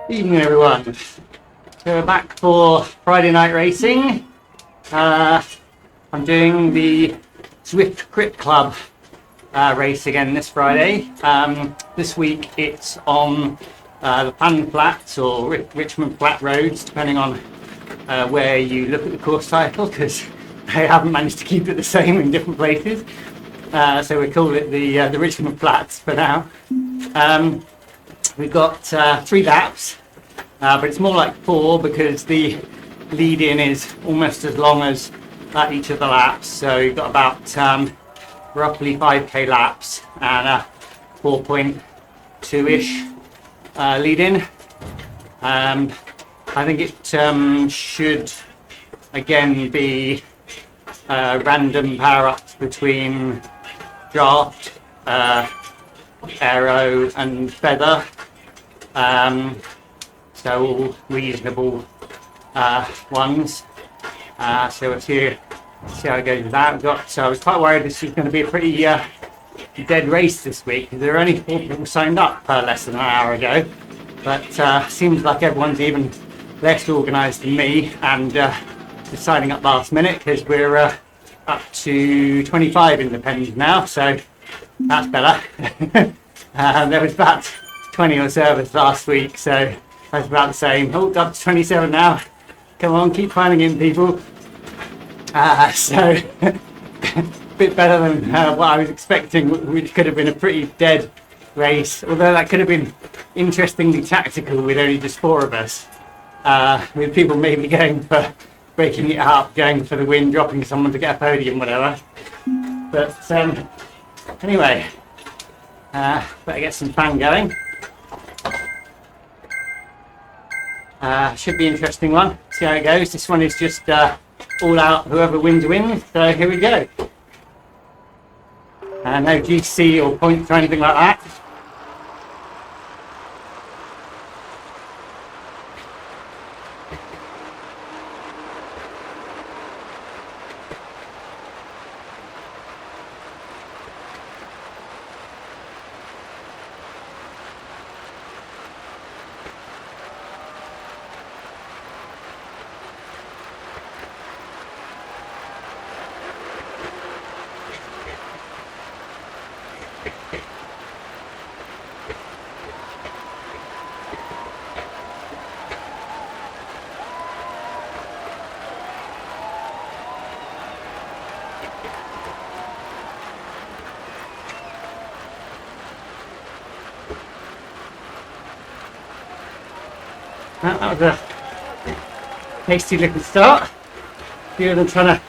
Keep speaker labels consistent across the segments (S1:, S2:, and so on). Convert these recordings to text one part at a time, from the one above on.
S1: Evening, everyone. So we're back for Friday night racing. I'm doing the Zwift Crit Club race again this Friday. This week it's on the Pan Flats or Richmond Flat roads, depending on where you look at the course title, because they haven't managed to keep it the same in different places. So we call it the Richmond Flats for now. We've got 3 laps, but it's more like 4 because the lead-in is almost as long as each of the laps. So you've got about roughly 5k laps and a 4.2-ish lead-in. I think it should again be random power-ups between draft, aero and feather. So all reasonable ones. So we'll see how it goes with that. I was quite worried this was going to be a pretty dead race this week, because there were only 4 people signed up less than an hour ago. But seems like everyone's even less organised than me and just signing up last minute, because we're up to 25 independents now, so that's better. There was about 20 or so of us last week, so that's about the same. Oh, up to 27 now. Come on, keep finding in, people. So a bit better than what I was expecting, which could have been a pretty dead race, although that could have been interestingly tactical with only just 4 of us, with people maybe going for breaking it up, going for the win, dropping someone to get a podium, whatever. But anyway, better get some fun going. Should be an interesting one. See how it goes. This one is just all out, whoever wins wins. So here we go. No GC or points or anything like that. That was a hasty little start. A few of them trying to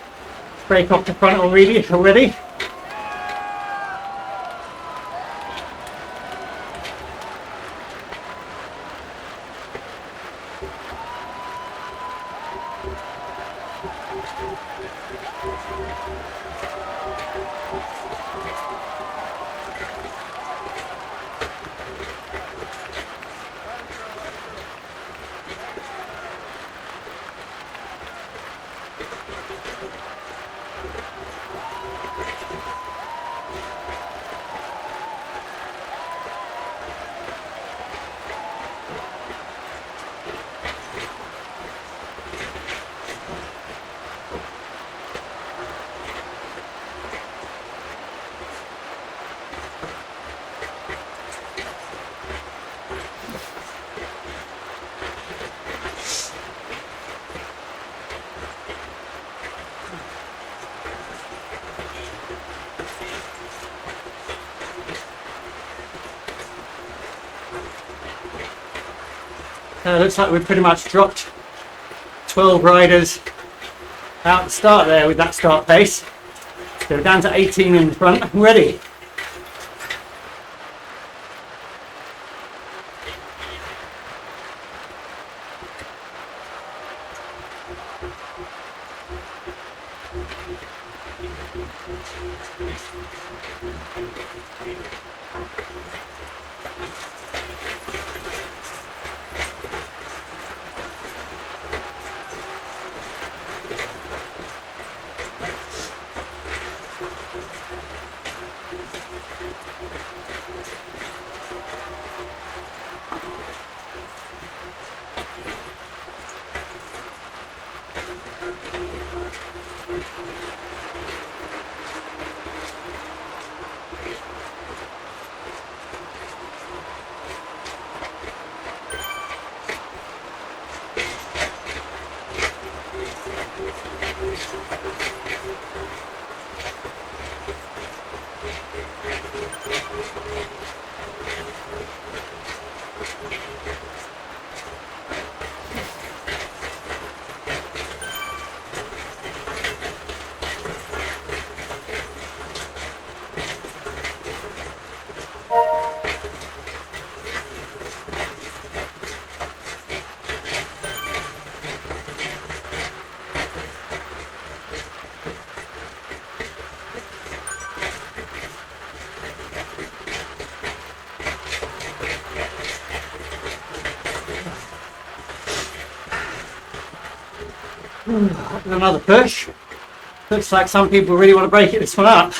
S1: break off the front already. Looks like we've pretty much dropped 12 riders out the start there with that start pace. So we're down to 18 in the front. Ready. Another push. Looks like some people really want to break this one up.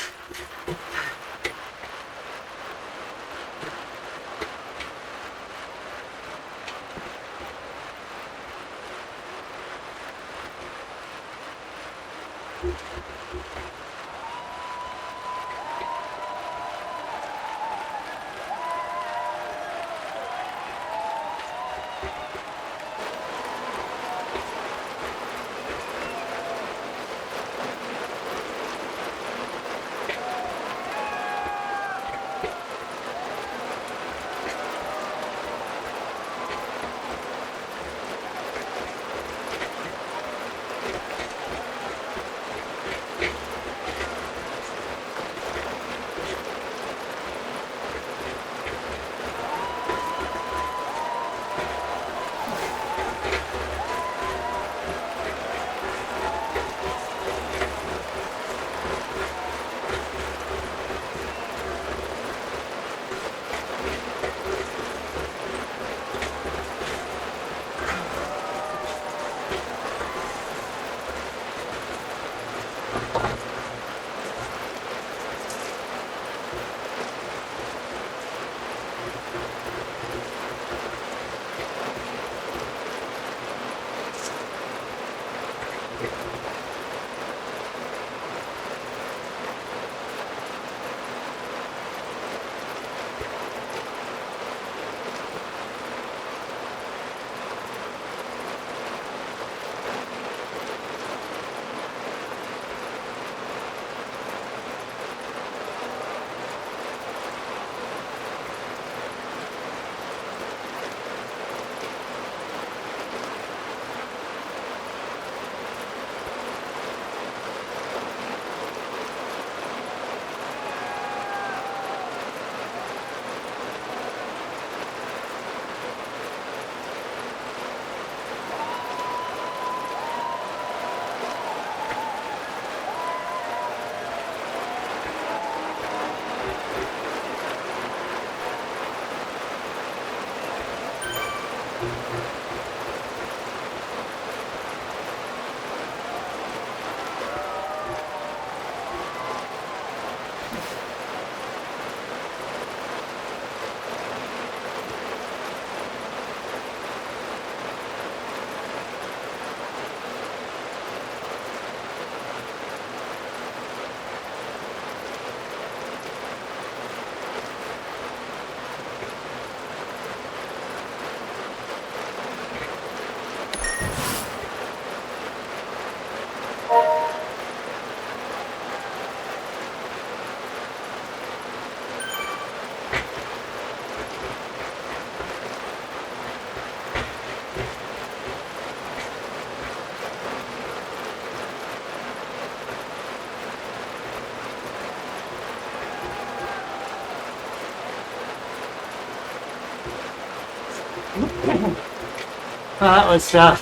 S1: Well, that was a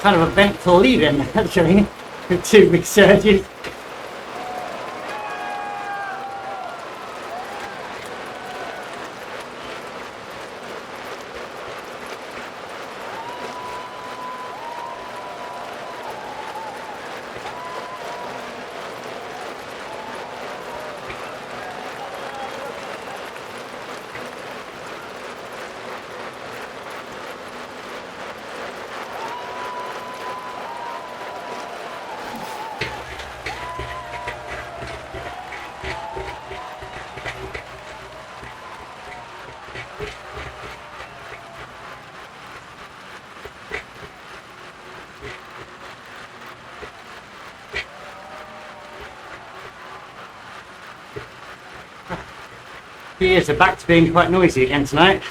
S1: kind of eventful lead-in, actually, with two big surges. Ears are back to being quite noisy again tonight.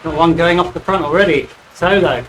S1: Got one going off the front already. Solo.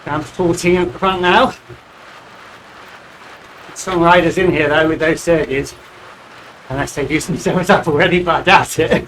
S1: I'm 14 at the front now. Some riders in here though with those surges, unless they've used themselves up already, but I doubt it.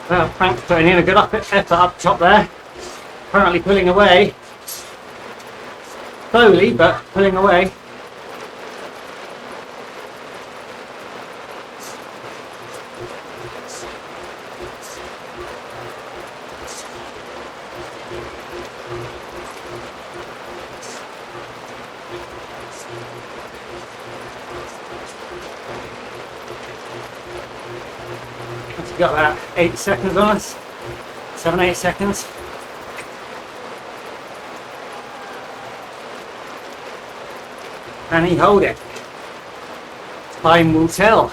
S1: Well, Frank's putting in a good effort up top there. Currently pulling away. Slowly, but pulling away. We've got about 8 seconds on us. 7, 8 seconds. Can he hold it? Time will tell.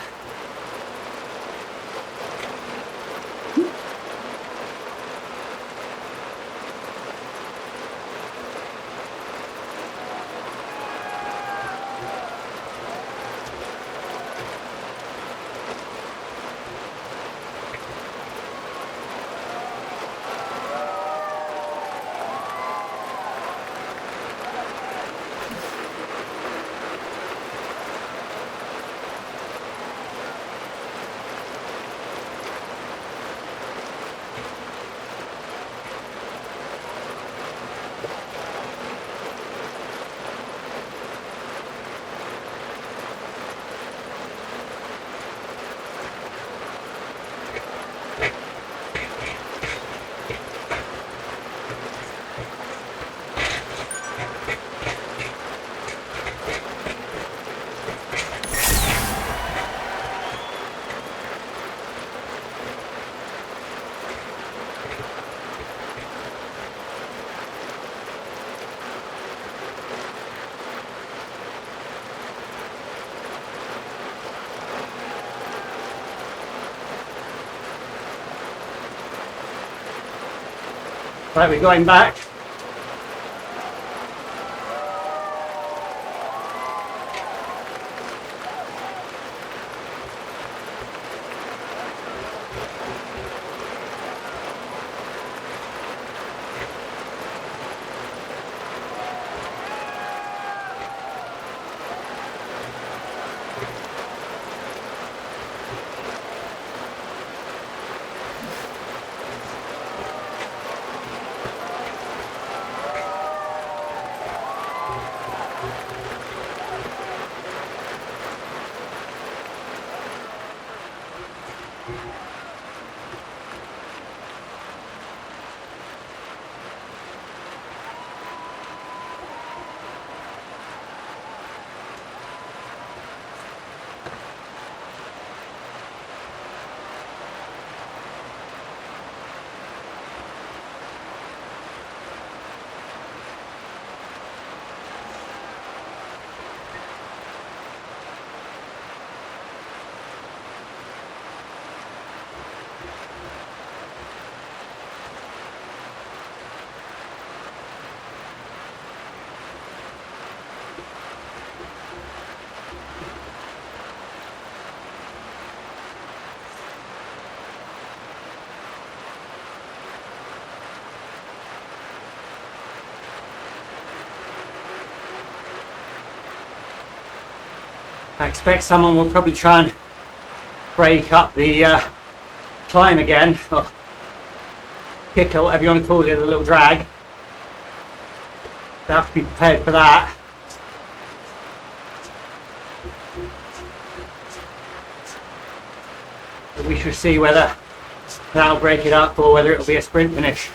S1: Right, we're going back. I expect someone will probably try and break up the climb again, or kick, or whatever you want to call it, a little drag. They'll have to be prepared for that. But we shall see whether that'll break it up or whether it'll be a sprint finish.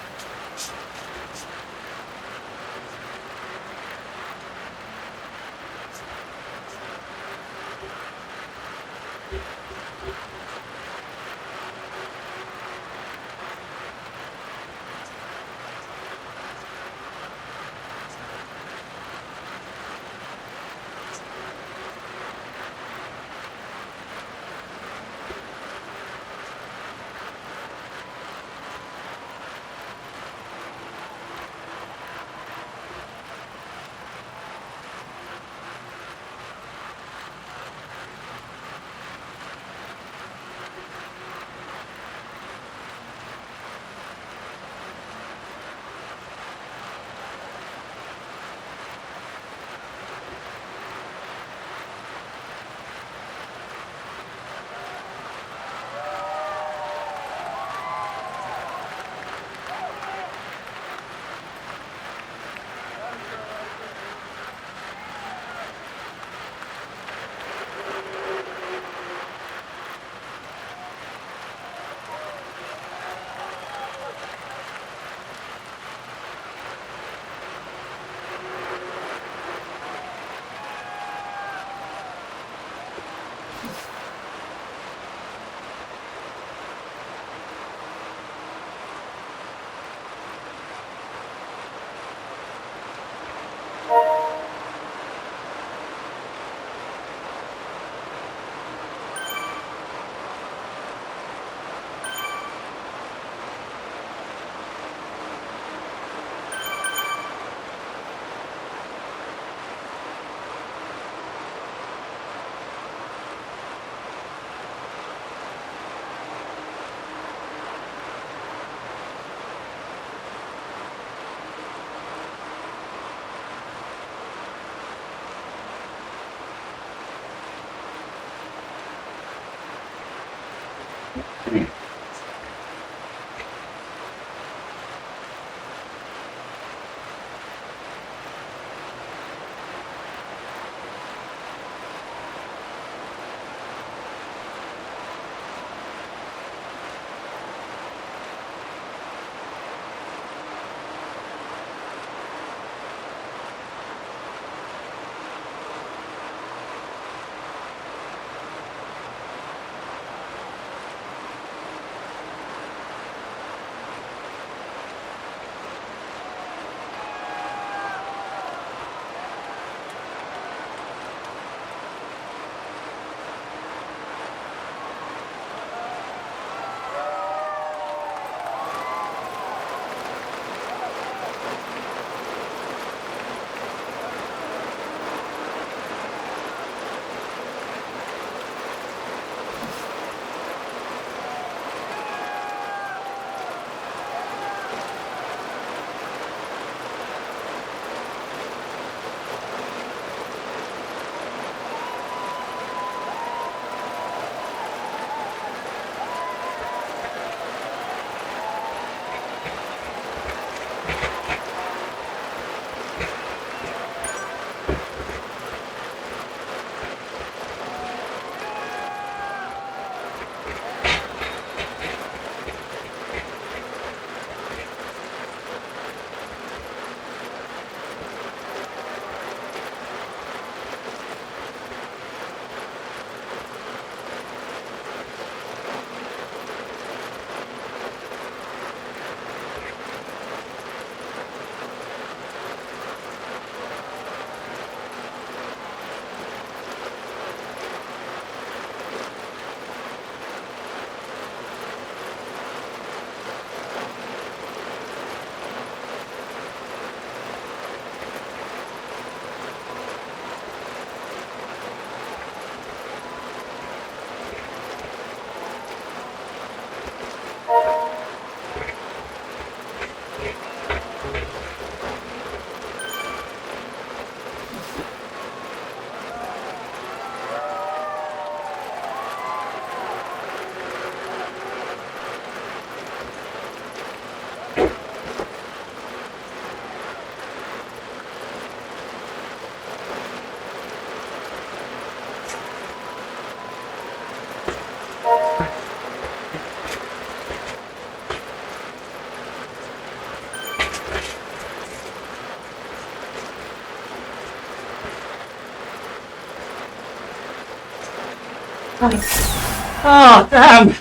S1: Oh, damn!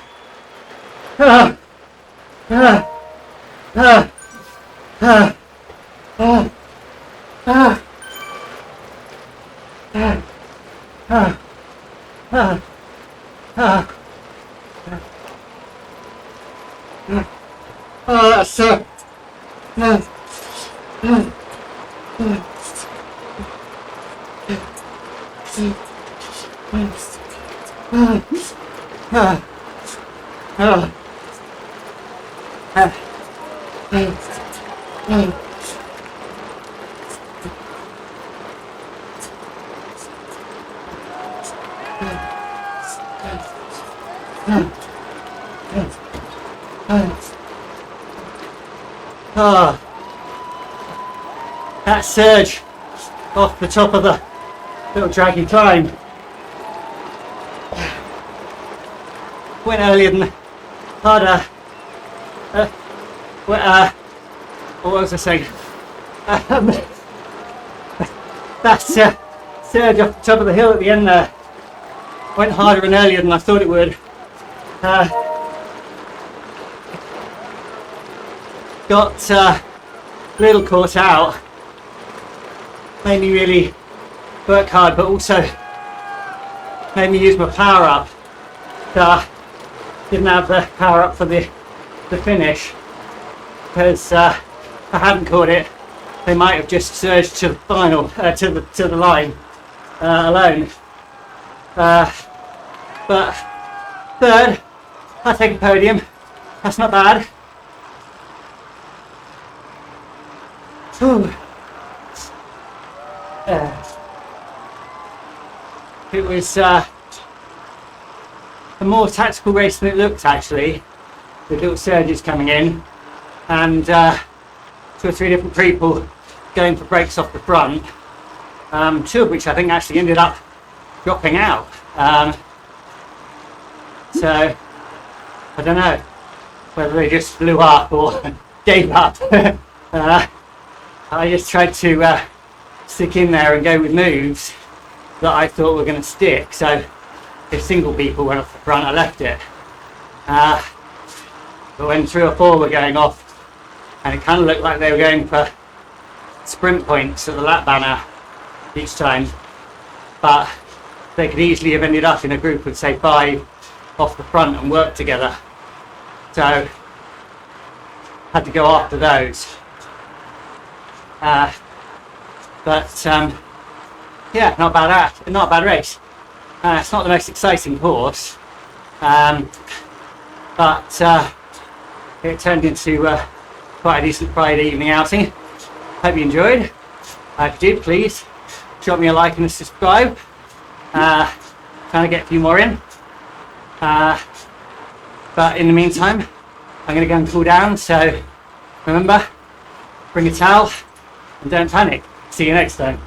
S1: Ah, ah, ah, ah, ah, ah, ah, ah, ah, ah. Oh, that's so... Ah, ah, ah, ah, ah. That surge off the top of the little draggy climb went earlier than harder. What was I saying? That surge off the top of the hill at the end there went harder and earlier than I thought it would. Got a little caught out. Made me really work hard, but also made me use my power up. Didn't have the power up for the finish, because if I hadn't caught it, they might have just surged to the final, to the line alone. But third, I'll take a podium. That's not bad. Whew. It was a more tactical race than it looked, actually, with little surges coming in and 2 or 3 different people going for breaks off the front, 2 of which I think actually ended up dropping out. So I don't know whether they just blew up or gave up. I just tried to stick in there and go with moves that I thought were going to stick. So if single people went off the front, I left it. But when 3 or 4 were going off, and it kind of looked like they were going for sprint points at the lap banner each time, but they could easily have ended up in a group of, say, 5 off the front and worked together. So had to go after those. Yeah, not a bad race. It's not the most exciting course, but it turned into quite a decent Friday evening outing. Hope you enjoyed. If you did, please drop me a like and a subscribe. Trying to get a few more in. But in the meantime, I'm going to go and cool down. So remember, bring a towel and don't panic. See you next time.